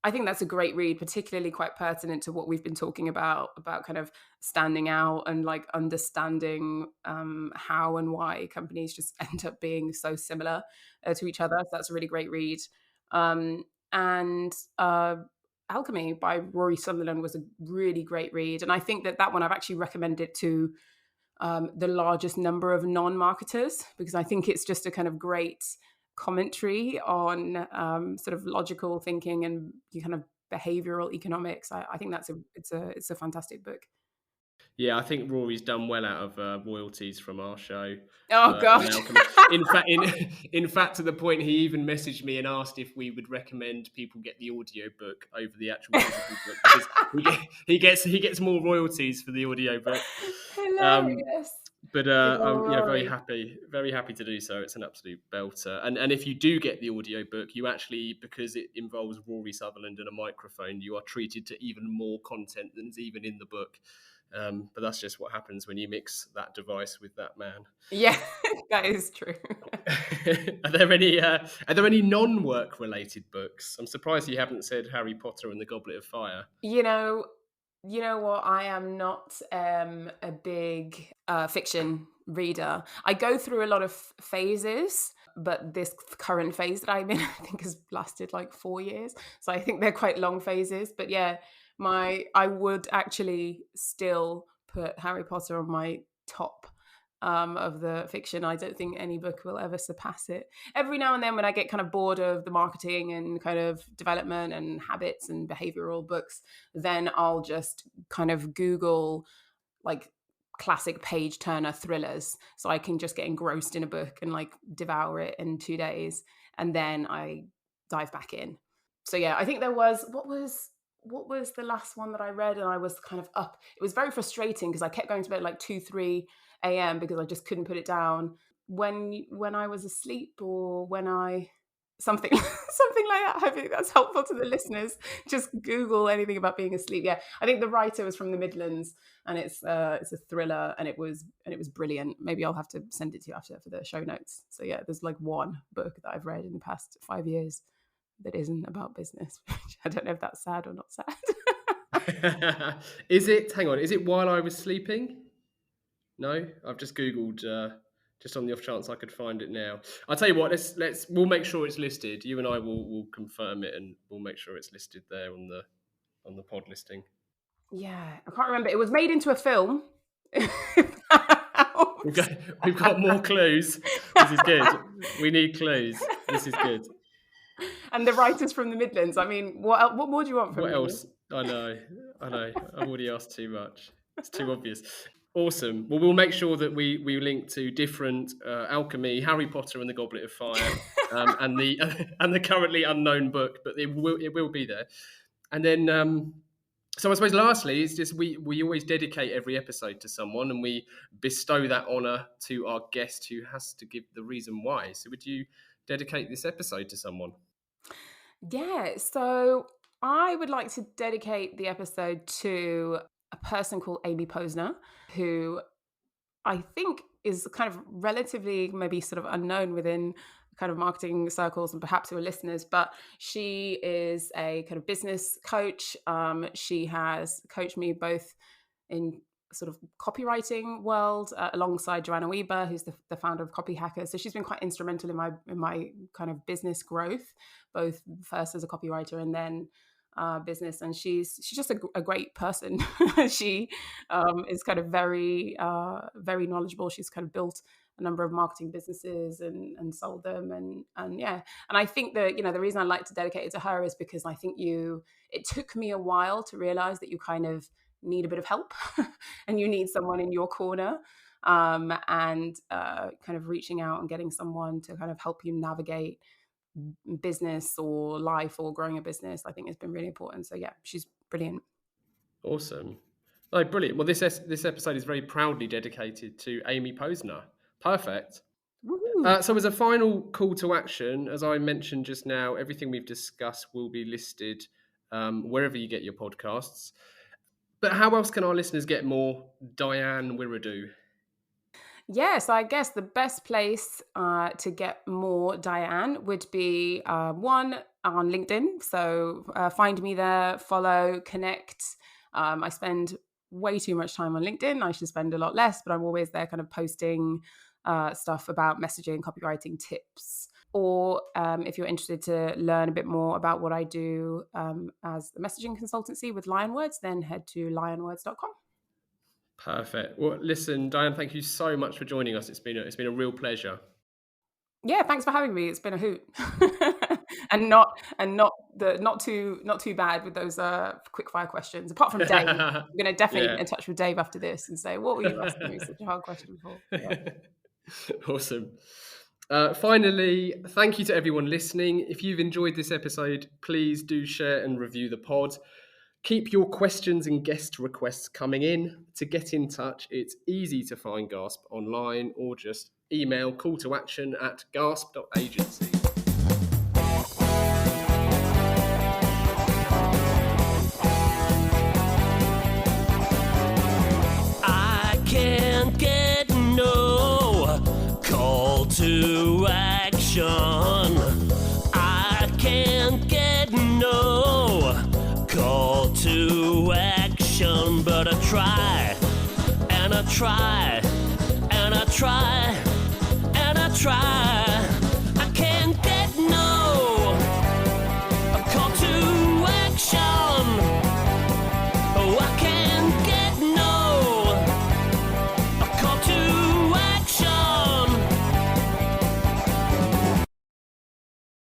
a great read, particularly quite pertinent to what we've been talking about kind of standing out and like understanding how and why companies just end up being so similar to each other. So that's a really great read. And Alchemy by Rory Sutherland was a really great read. And I think that one I've actually recommended to the largest number of non-marketers, because I think it's just a kind of great commentary on sort of logical thinking and kind of behavioral economics. I think it's a fantastic book. Yeah, I think Rory's done well out of royalties from our show. Oh God! In fact, to the point he even messaged me and asked if we would recommend people get the audio book over the actual physical book, because he gets more royalties for the audio book. Hilarious. But I'm very happy to do so. It's an absolute belter. And if you do get the audio book, you actually, because it involves Rory Sutherland and a microphone, you are treated to even more content than's even in the book. But that's just what happens when you mix that device with that man. Yeah, that is true. Are there any non-work related books? I'm surprised you haven't said Harry Potter and the Goblet of Fire. You know what? I am not a big fiction reader. I go through a lot of phases, but this current phase that I'm in, I think, has lasted like 4 years. So I think they're quite long phases. But yeah, I would actually still put Harry Potter on my top of the fiction. I don't think any book will ever surpass it. Every now and then when I get kind of bored of the marketing and kind of development and habits and behavioral books, then I'll just kind of Google like classic page turner thrillers, so I can just get engrossed in a book and like devour it in 2 days, and then I dive back in. So yeah, I think there was what was the last one that I read, and I was kind of up. It was very frustrating because I kept going to bed like 2-3 a.m. because I just couldn't put it down when I was asleep, or when I something like that. I think that's helpful to the listeners. Just Google anything about being asleep. Yeah, I think the writer was from the Midlands, and it's a thriller, and it was brilliant. Maybe I'll have to send it to you after for the show notes. So yeah, there's like one book that I've read in the past 5 years that isn't about business. I don't know if that's sad or not sad. Is it While I Was Sleeping? No, I've just Googled just on the off chance I could find it now. I'll tell you what, we'll make sure it's listed. You and I will confirm it, and we'll make sure it's listed there on the pod listing. Yeah, I can't remember. It was made into a film. We've got more clues. This is good. We need clues. This is good. And the writers from the Midlands. I mean, what more do you want from me? What else? I know. I've already asked too much. It's too obvious. Awesome. Well, we'll make sure that we link to Different, Alchemy, Harry Potter and the Goblet of Fire, and the currently unknown book, but it will be there. And then, so I suppose lastly, it's just we always dedicate every episode to someone, and we bestow that honour to our guest who has to give the reason why. So would you dedicate this episode to someone? Yeah, so I would like to dedicate the episode to a person called Amy Posner, who I think is kind of relatively maybe sort of unknown within kind of marketing circles and perhaps who are listeners, but she is a kind of business coach. She has coached me both in sort of copywriting world alongside Joanna Weber, who's the founder of Copy Hackers. So she's been quite instrumental in my kind of business growth, both first as a copywriter and then business. And she's just a great person. She is kind of very knowledgeable. She's kind of built a number of marketing businesses and sold them, and yeah. And I think that, you know, the reason I like to dedicate it to her is because I think it took me a while to realize that you kind of need a bit of help and you need someone in your corner, and kind of reaching out and getting someone to kind of help you navigate business or life or growing a business, I think has been really important. So yeah, she's brilliant. Awesome. Oh, brilliant. Well, this episode is very proudly dedicated to Amy Posner. Perfect. So as a final call to action, as I mentioned just now, everything we've discussed will be listed wherever you get your podcasts. But how else can our listeners get more Diane Wiredu? Yes, I guess the best place to get more Diane would be one, on LinkedIn. So find me there, follow, connect. I spend way too much time on LinkedIn. I should spend a lot less, but I'm always there kind of posting stuff about messaging, copywriting tips. Or if you're interested to learn a bit more about what I do as the messaging consultancy with Lionwords, then head to lionwords.com. Perfect. Well, listen, Diane, thank you so much for joining us. It's been a real pleasure. Yeah, thanks for having me. It's been a hoot, and not too bad with those quick fire questions. Apart from Dave, I'm going to definitely get in touch with Dave after this and say, what were you asking me such a hard question for? Yeah. Awesome. Finally, thank you to everyone listening. If you've enjoyed this episode, please do share and review the pod. Keep your questions and guest requests coming in. To get in touch, it's easy to find Gasp online or just email calltoaction@gasp.agency. I can't get no call to action. I can't get no call to action, but I try, and I try, and I try, and I try.